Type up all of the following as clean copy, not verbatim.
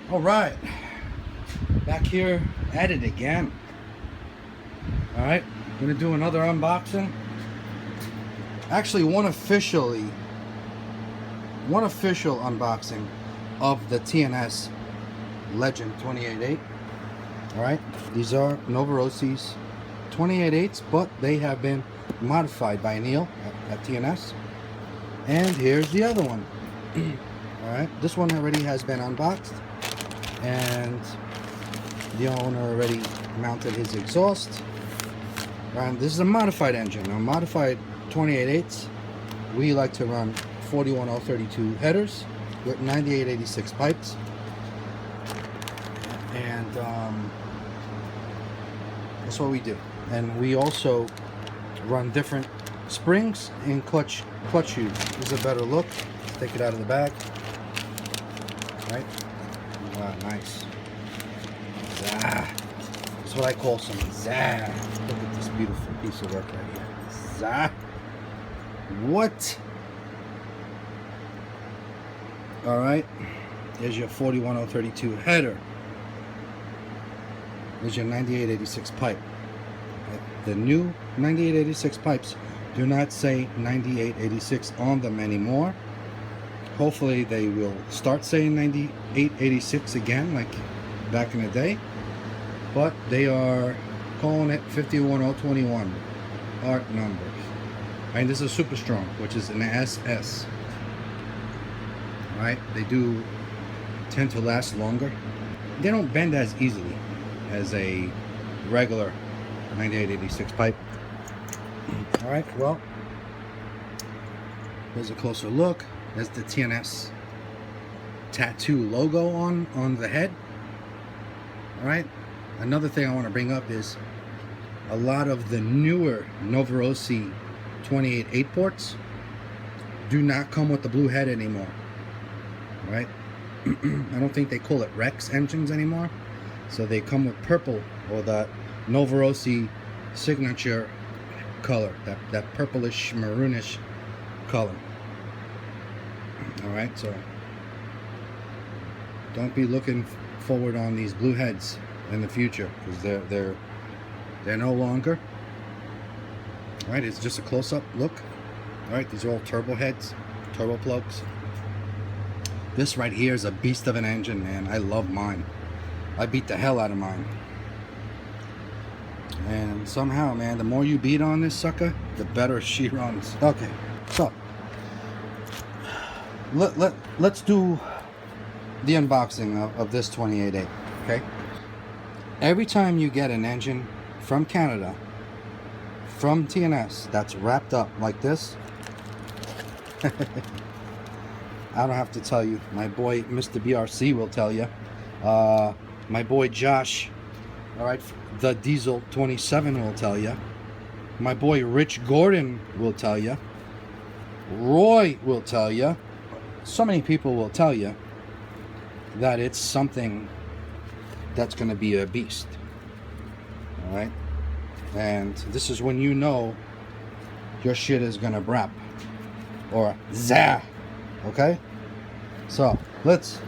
All right, back here at it again. All right, gonna do another unboxing. Actually, one official unboxing of the TNS Legend 28-8. All right, these are NOVAROSSI's 28-8's, but they have been modified by Neil at TNS. And here's the other one. All right, this one already has been unboxed, and the owner already mounted his exhaust. And this is a modified engine, a modified 28-8's. We like to run 41032 headers with 9886 pipes, and that's what we do. And we also run different springs and clutch shoes. This is a better look. Let's take it out of the bag. Right? Wow, nice. Zah. That's what I call some zah. Look at this beautiful piece of work right here. Zah. What? All right. There's your 41032 header. There's your 9886 pipe. The new 9886 pipes do not say 9886 on them anymore. Hopefully they will start saying 9886 again, like back in the day. But they are calling it 51021 art numbers. And this is super strong, which is an SS. Right? They do tend to last longer. They don't bend as easily as a regular 9886 pipe. All right, well, here's a closer look. There's the TNS tattoo logo on the head. All right, another thing I want to bring up is a lot of the newer NOVAROSSI 28-8 ports do not come with the blue head anymore. All right, I don't think they call it Rex engines anymore, so they come with purple, or that NOVAROSSI signature color, that purplish maroonish color. All right, so don't be looking forward on these blue heads in the future, because they're no longer. All right, it's just a close-up look. All right, these are all turbo heads, turbo plugs. This right here is a beast of an engine, man. I love mine. I beat the hell out of mine. And somehow, man, the more you beat on this sucker, the better she runs. Okay, so let's do the unboxing of this 28-8. Okay, every time you get an engine from Canada, from TNS, that's wrapped up like this, I don't have to tell you. My boy Mr. BRC will tell you. My boy Josh, all right, the Diesel 27 will tell you. My boy Rich Gordon will tell you. Roy will tell you. So many people will tell you that it's something that's going to be a beast. All right, and this is when you know your shit is going to brap or zah. Okay, so let's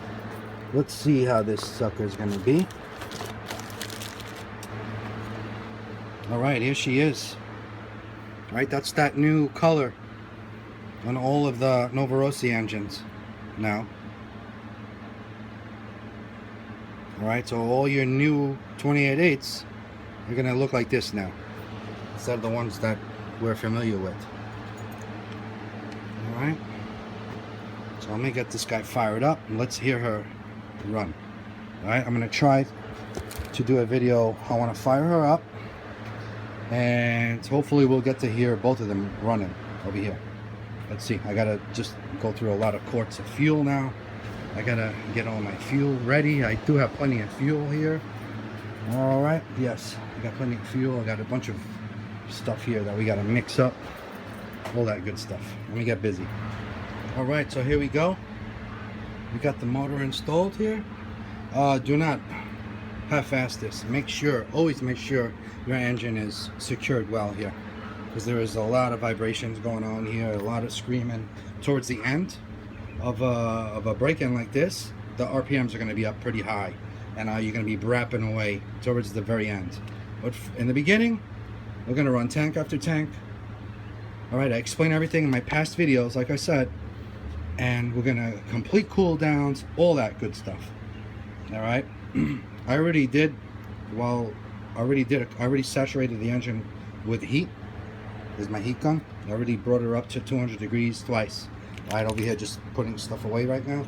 see how this sucker is going to be. All right, here she is. All right, that's that new color on all of the NOVAROSSI engines now. All right, so all your new 28-8's are going to look like this now, instead of the ones that we're familiar with. All right, so let me get this guy fired up and let's hear her run. All right, I'm going to try to do a video. I want to fire her up, and hopefully we'll get to hear both of them running over here. Let's see. I gotta just go through a lot of quarts of fuel now. I gotta get all my fuel ready. I do have plenty of fuel here. All right, yes, I got plenty of fuel. I got a bunch of stuff here that we gotta mix up, all that good stuff. Let me get busy. All right, so here we go. We got the motor installed here. Do not half-ass this. Always make sure your engine is secured well here, because there is a lot of vibrations going on here, a lot of screaming towards the end of a break-in like this. the RPMs are going to be up pretty high, and you're going to be rapping away towards the very end. But in the beginning, we're going to run tank after tank. Alright, I explain everything in my past videos, like I said, and we're going to complete cool downs, all that good stuff. Alright, I already saturated the engine with heat. There's my heat gun. I already brought her up to 200 degrees twice. Right over here, just putting stuff away right now.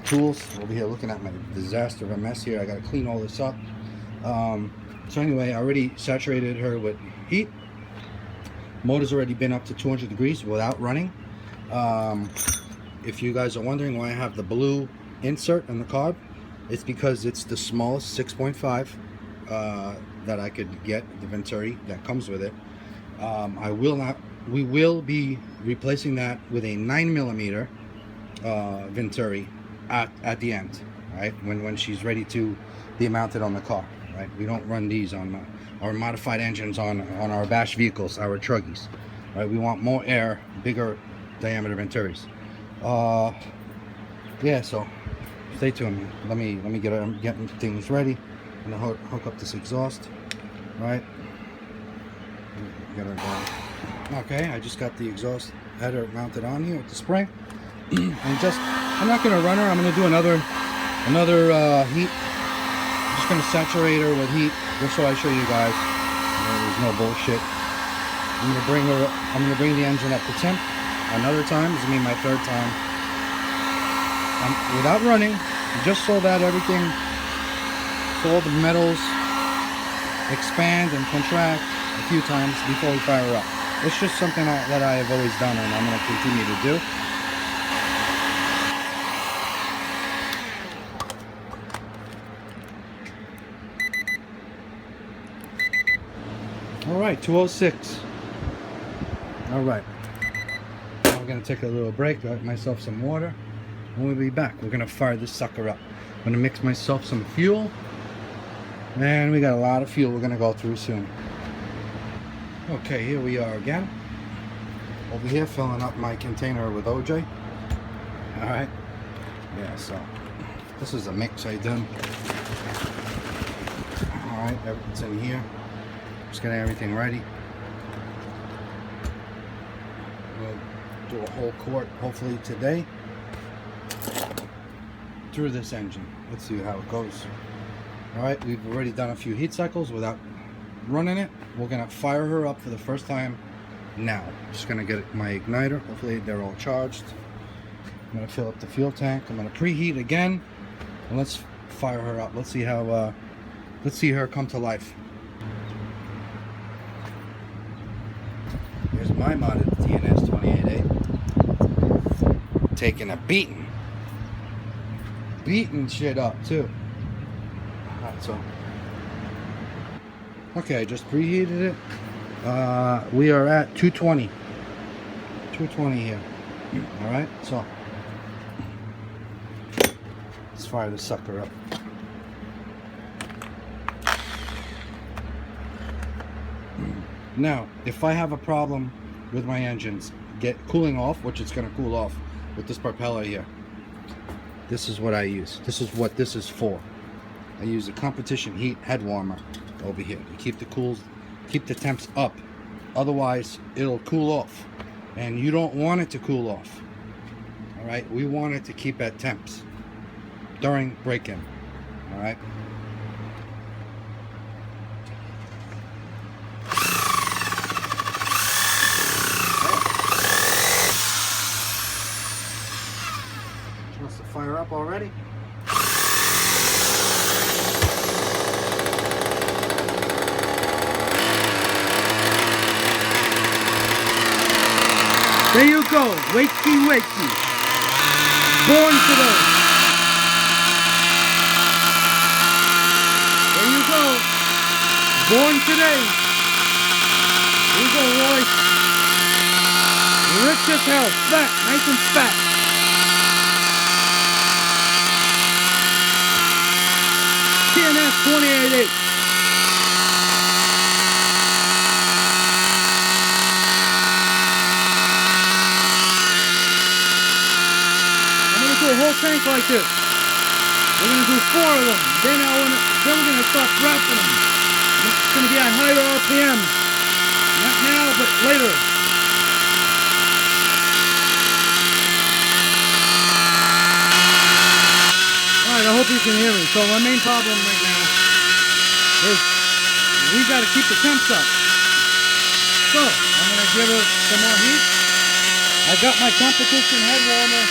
Tools over here, looking at my disaster of a mess here. I got to clean all this up. So anyway, I already saturated her with heat. Motor's already been up to 200 degrees without running. If you guys are wondering why I have the blue insert on the carb, it's because it's the smallest 6.5 that I could get, the Venturi that comes with it. We will be replacing that with a 9mm Venturi at the end, right? When she's ready to be mounted on the car, right? We don't run these on our modified engines on our bash vehicles, our truggies, right? We want more air, bigger diameter Venturis. Yeah, so stay tuned. Let me I'm getting things ready. I'm gonna hook up this exhaust, right? Get her going. Okay, I just got the exhaust header mounted on here with the spring. And I'm not gonna run her. I'm gonna do another heat. I'm just gonna saturate her with heat, just so I show you guys. There's no bullshit. I'm gonna bring the engine up to temp another time. This is gonna be my third time. Without running, just so that everything, so all the metals expand and contract a few times before we fire her up. It's just something that I have always done, and I'm going to continue to do. All right, 206. All right. Now we're going to take a little break, get myself some water, and we'll be back. We're going to fire this sucker up. I'm going to mix myself some fuel, and we got a lot of fuel we're going to go through soon. Okay, here we are again. Over here, filling up my container with OJ. Alright. Yeah, so this is a mix I done. Alright, everything's in here. Just getting everything ready. We'll do a whole quart, hopefully today, through this engine. Let's see how it goes. Alright, we've already done a few heat cycles without running it. We're gonna fire her up for the first time now. Just gonna get my igniter. Hopefully they're all charged. I'm gonna fill up the fuel tank. I'm gonna preheat again, and let's fire her up. Let's see how let's see her come to life. Here's my modded TNS 28-8, taking a beating shit up too. Alright, so okay, I just preheated it. We are at 220 here. Alright, so let's fire the sucker up. Now, if I have a problem with my engines cooling off, which it's going to cool off with this propeller here, this is what I use. This is what this is for. I use a competition heat head warmer over here to keep the temps up. Otherwise it'll cool off, and you don't want it to cool off. All right, we want it to keep at temps during break-in. All right, she wants to fire up already. There you go, wakey wakey. Born today. There you go. Born today. There you go, Royce. Rich as hell, fat, nice and fat. TNS 28-8. A whole tank like this. We're gonna do 4 of them. Then we're gonna start dropping them. It's gonna be at higher RPM. Not now, but later. Alright, I hope you can hear me. So my main problem right now is we gotta keep the temps up. So I'm gonna give it some more heat. I got my competition head warmer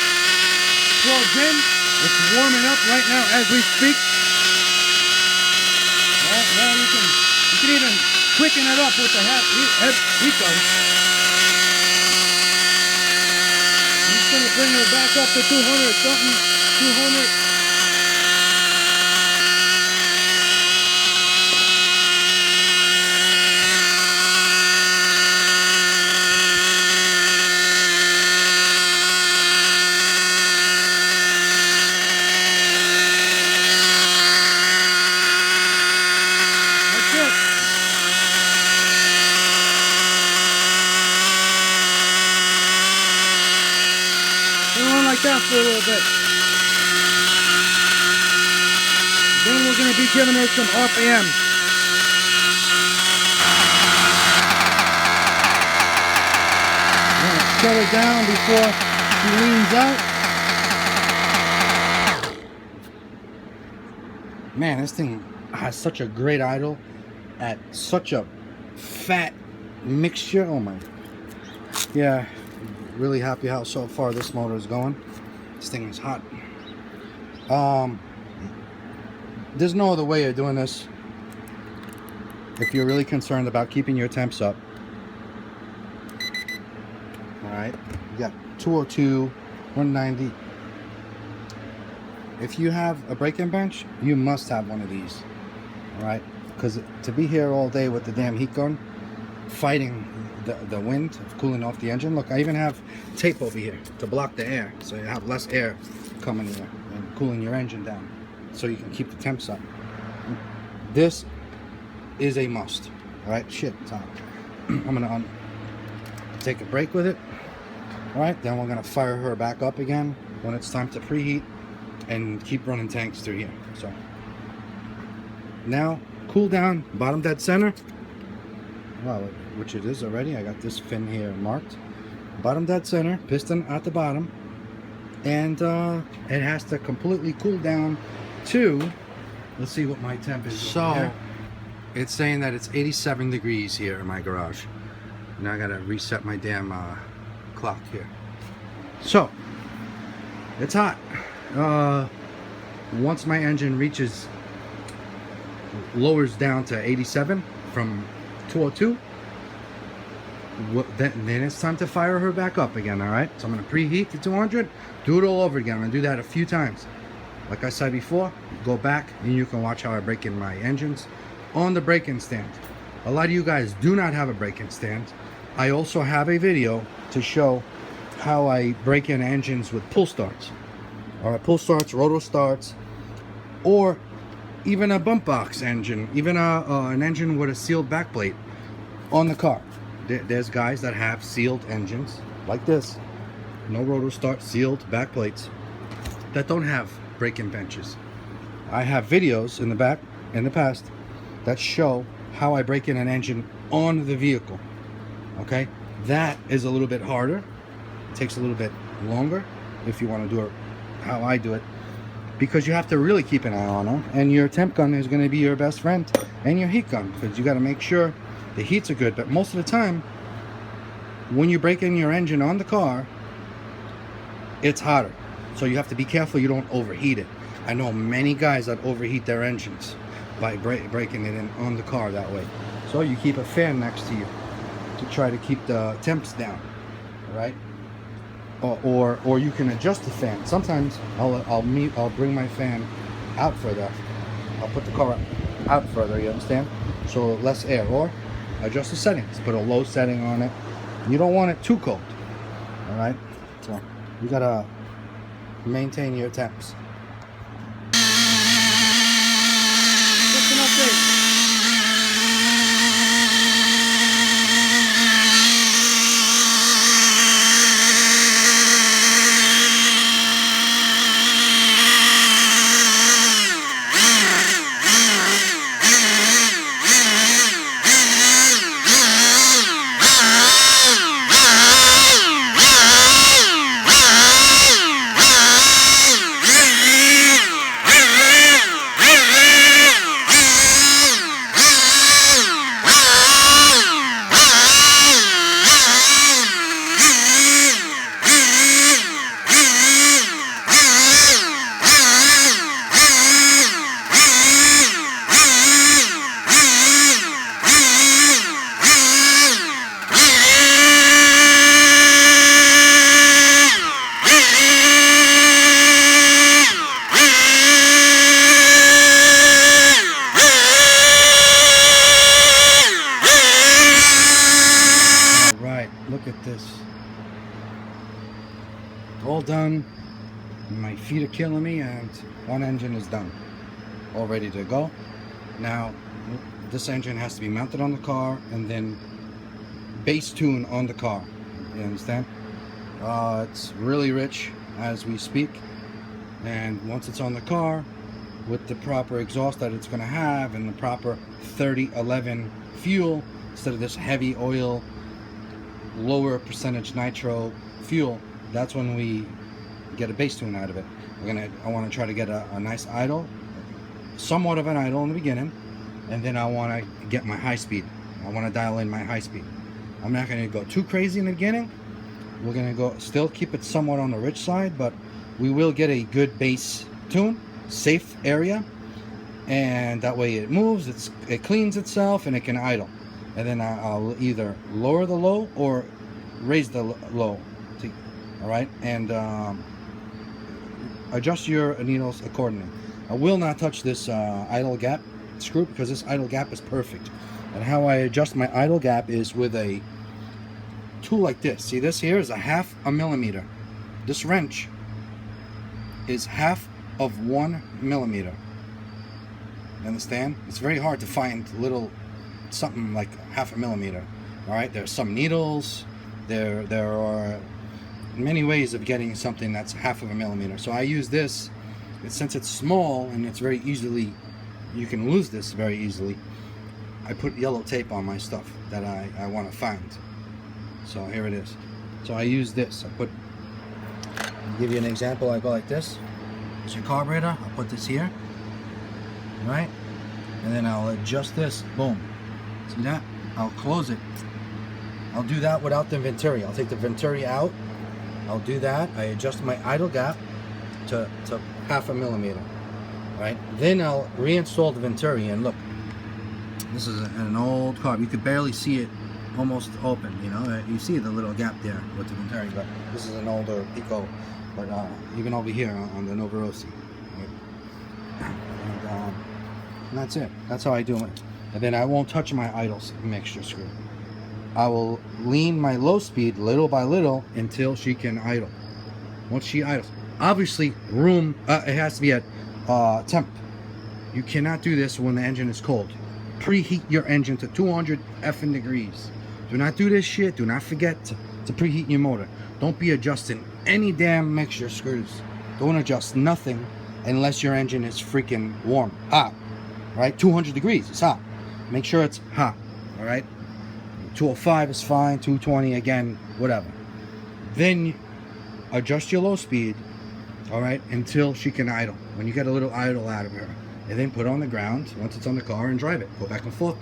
plugged in. It's warming up right now as we speak. Well, you can even quicken it up with the heat gun. I'm just gonna bring it back up to 200 something, 200. Like that for a little bit. Then we're going to be giving her some RPM. I'm going to shut her down before she leans out. Man, this thing has such a great idle at such a fat mixture. Oh my. Yeah. Really happy how so far this motor is going. This thing is hot. There's no other way of doing this if you're really concerned about keeping your temps up. Alright, you got 202, 190. If you have a break-in bench, you must have one of these. Alright, because to be here all day with the damn heat gun, fighting the wind of cooling off the engine. Look, I even have tape over here to block the air, so you have less air coming here and cooling your engine down, so you can keep the temps up. This is a must. All right, shit, it's hot. I'm gonna take a break with it. All right, then we're gonna fire her back up again when it's time to preheat and keep running tanks through here. So now, cool down, bottom dead center. Well, which it is already. I got this fin here marked. Bottom dead center, piston at the bottom, and it has to completely cool down to, let's see what my temp is. So it's saying that it's 87 degrees here in my garage. Now I gotta reset my damn clock here. So it's hot. Once my engine lowers down to 87 from 202, then it's time to fire her back up again. All right, so I'm going to preheat to 200, do it all over again. I'm going to do that a few times. Like I said before, go back and you can watch how I break in my engines on the break-in stand. A lot of you guys do not have a break-in stand. I also have a video to show how I break in engines with pull starts. All right, pull starts, rotor starts, or even a bump box engine, even an engine with a sealed backplate on the car. There's guys that have sealed engines like this, no rotor start, sealed backplates, that don't have break-in benches. I have videos in the past that show how I break in an engine on the vehicle. Okay, that is a little bit harder. It takes a little bit longer if you want to do it how I do it, because you have to really keep an eye on them, and your temp gun is going to be your best friend, and your heat gun, because you got to make sure the heats are good. But most of the time when you break in your engine on the car, it's hotter, so you have to be careful you don't overheat it. I know many guys that overheat their engines by breaking it in on the car that way. So you keep a fan next to you to try to keep the temps down, right? Or you can adjust the fan. Sometimes I'll bring my fan out further. I'll put the car out further, you understand? So less air. Or adjust the settings. Put a low setting on it. You don't want it too cold. All right. So you gotta maintain your temps. Just an update. this. All done. My feet are killing me, and one engine is done. All ready to go. Now, this engine has to be mounted on the car and then bass tune on the car. You understand? It's really rich as we speak, and once it's on the car with the proper exhaust that it's going to have and the proper 3011 fuel instead of this heavy oil, lower percentage nitro fuel, that's when we get a bass tune out of it. I want to try to get a nice idle, somewhat of an idle in the beginning, and then I want to get my high speed. I want to dial in my high speed. I'm not going to go too crazy in the beginning. We're going to go still keep it somewhat on the rich side, but we will get a good bass tune, safe area, and that way it moves, it cleans itself, and it can idle. And then I'll either lower the low or raise the low. All right, and adjust your needles accordingly. I will not touch this idle gap screw because this idle gap is perfect. And how I adjust my idle gap is with a tool like this. See, this here is a 1/2 millimeter. This wrench is 1/2 of 1 millimeter. You understand? It's very hard to find little something like 1/2 millimeter. All right, there's some needles. There are many ways of getting something that's 1/2 millimeter. So I use this. Since it's small and it's very easily, you can lose this very easily. I put yellow tape on my stuff that I want to find. So here it is. So I use this. I'll give you an example. I go like this. It's your carburetor. I'll put this here, right? And then I'll adjust this. Boom. See that? I'll close it. I'll do that without the venturi. I'll take the venturi out. I'll do that. I adjust my idle gap to 1/2 millimeter. Right? Then I'll reinstall the venturi, and look, this is an old carb. You could barely see it almost open, you know. You see the little gap there with the venturi, but this is an older Pico, but even over here on the NOVAROSSI. Right? And that's it. That's how I do it. And then I won't touch my idle mixture screw. I will lean my low speed little by little until she can idle. Once she idles, obviously it has to be at temp. You cannot do this when the engine is cold. Preheat your engine to 200 effing degrees. Do not do this shit. Do not forget to preheat your motor. Don't be adjusting any damn mixture screws. Don't adjust nothing unless your engine is freaking warm, hot, right? 200 degrees, it's hot. Make sure it's hot, all right? 205 is fine, 220 again, whatever. Then adjust your low speed, all right, until she can idle. When you get a little idle out of her, and then put it on the ground once it's on the car and drive it. Go back and forth,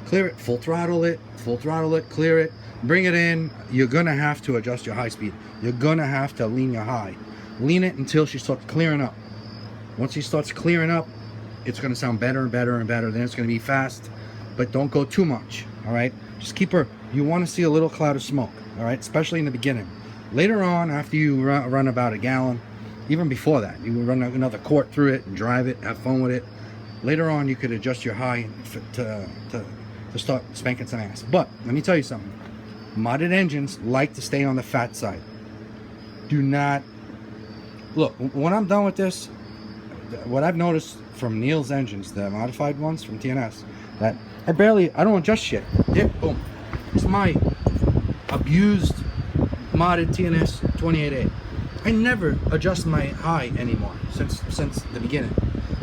clear it, full throttle it, clear it, bring it in. You're gonna have to adjust your high speed. You're gonna have to lean your high. Lean it until she starts clearing up. Once she starts clearing up, it's gonna sound better and better and better. Then it's gonna be fast, but don't go too much, all right? Just keep her, you wanna see a little cloud of smoke, all right? Especially in the beginning. Later on, after you run about a gallon, even before that, you will run another quart through it and drive it, have fun with it. Later on, you could adjust your high to start spanking some ass. But let me tell you something. Modded engines like to stay on the fat side. Do not look. When I'm done with this, what I've noticed from Neil's engines, the modified ones from TNS, that I don't adjust shit. Dip, boom. It's my abused modded TNS 28-8. I never adjust my high anymore since the beginning.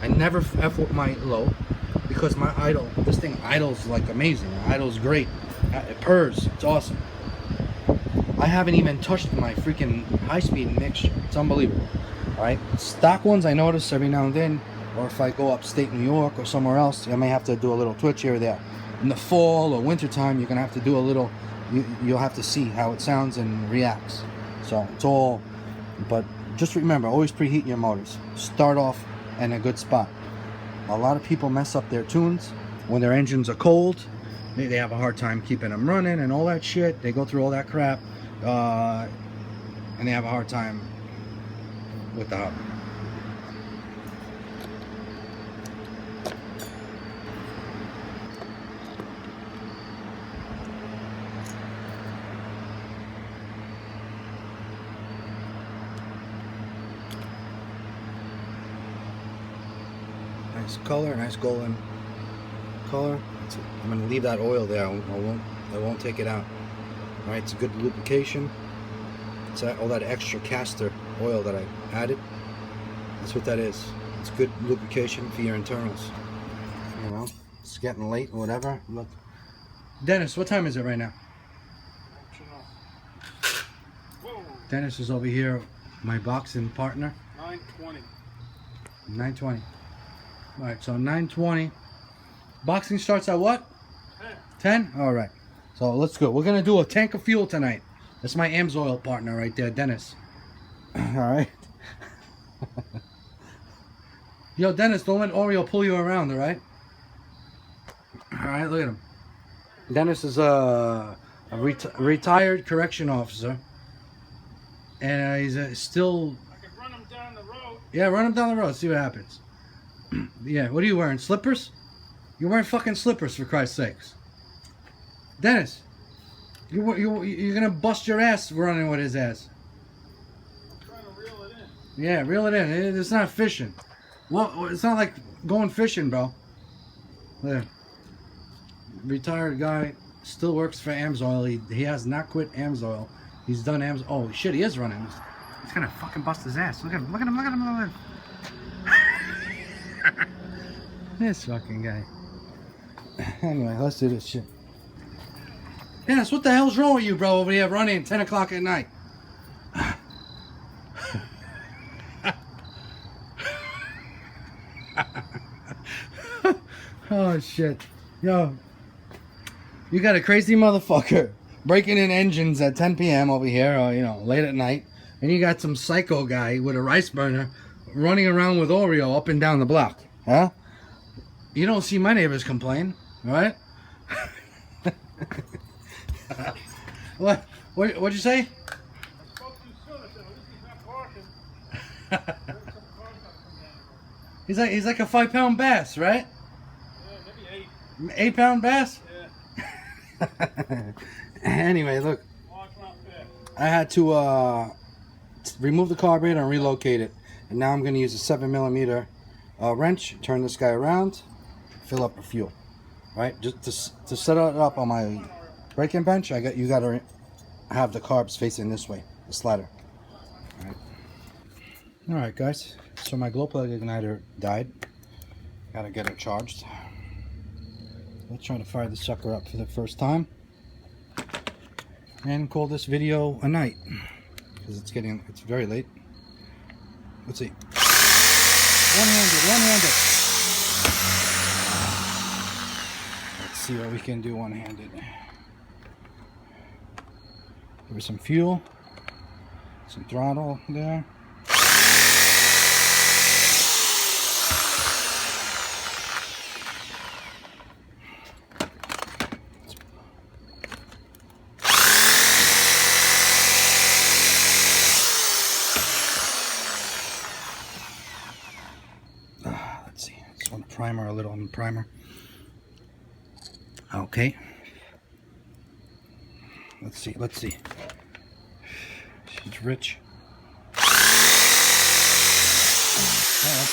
I never F with my low because my idle, this thing idles like amazing. Idle's great. It purrs. It's awesome. I haven't even touched my freaking high-speed mixture. It's unbelievable. All right. Stock ones I notice every now and then, or if I go upstate New York or somewhere else, I may have to do a little twitch here or there. In the fall or winter time, you're gonna have to do a little. You'll have to see how it sounds and reacts. So it's all. But just remember, always preheat your motors. Start off in a good spot. A lot of people mess up their tunes when their engines are cold. They have a hard time keeping them running and all that shit. They go through all that crap, and they have a hard time with the hub. Nice color, nice golden color. I'm going to leave that oil there. I won't take it out. All right, it's a good lubrication. It's all that extra castor oil that I added. That's what that is. It's good lubrication for your internals. You know, it's getting late or whatever. Look, Dennis, what time is it right now? Dennis is over here, my boxing partner. 9:20. 9:20. All right, so 9:20. Boxing starts at what? 10. 10? All right. So let's go. We're gonna do a tank of fuel tonight. That's my AMSOIL partner right there, Dennis. All right. Yo, Dennis, don't let Oreo pull you around, all right? All right, look at him. Dennis is a retired correction officer, and he's still. I could run him down the road. Yeah, run him down the road. See what happens. Yeah, what are you wearing? Slippers? You're wearing fucking slippers, for Christ's sakes. Dennis, you're gonna bust your ass running with his ass. I'm trying to reel it in. Yeah, reel it in. It's not fishing. Well, it's not like going fishing, bro. There. Retired guy, still works for AMSOIL. He has not quit AMSOIL. He's done AMSOIL. Oh shit, he is running. He's gonna fucking bust his ass. Look at him. Look at him. Look at him. Look at him. This fucking guy. Anyway, let's do this shit. Dennis, what the hell's wrong with you, bro, over here running at 10 o'clock at night? Oh, shit. Yo, you got a crazy motherfucker breaking in engines at 10 p.m. over here, or, you know, late at night. And you got some psycho guy with a rice burner running around with Oreo up and down the block. Huh? You don't see my neighbors complain, right? What'd you say? I spoke too soon. I said, at least he's not parking. He's like a 5-pound bass, right? Yeah, maybe 8. 8-pound bass? Yeah. Anyway, look. Launch not fair. I had to remove the carburetor and relocate it. And now I'm going to use a 7mm wrench, turn this guy around, fill up the fuel. Right? Just to set it up on my braking bench, you got to have the carbs facing this way, the slider. All right, guys. So my glow plug igniter died. Got to get it charged. Let's try to fire the sucker up for the first time and call this video a night because it's very late. Let's see. One-handed. Let's see what we can do one-handed. Give it some fuel, some throttle there. Let's see. Just want to primer a little on the primer. Okay. Let's see. She's rich. Oh.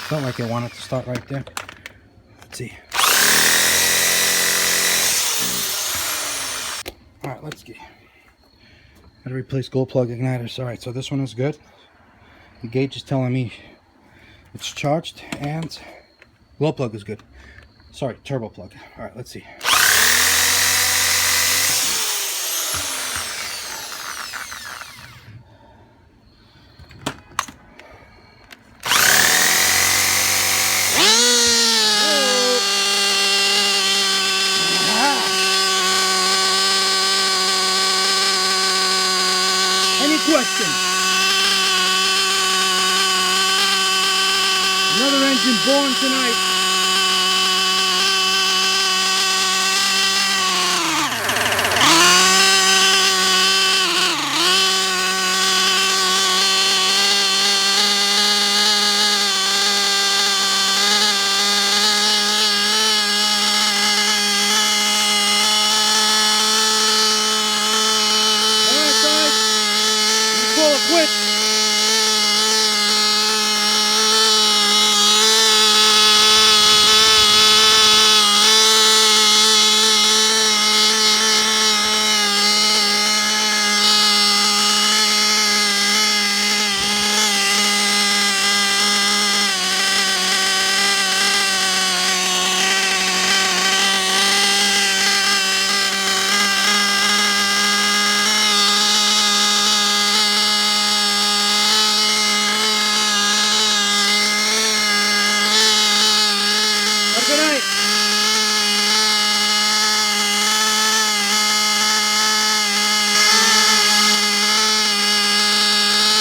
Felt like it wanted to start right there. Let's see. Alright, let's get. Gotta replace gold plug igniters. Alright, so this one is good. The gauge is telling me it's charged, and glow plug is good. Sorry, turbo plug. Alright, let's see. Any questions? Another engine born tonight. Quit. Good night.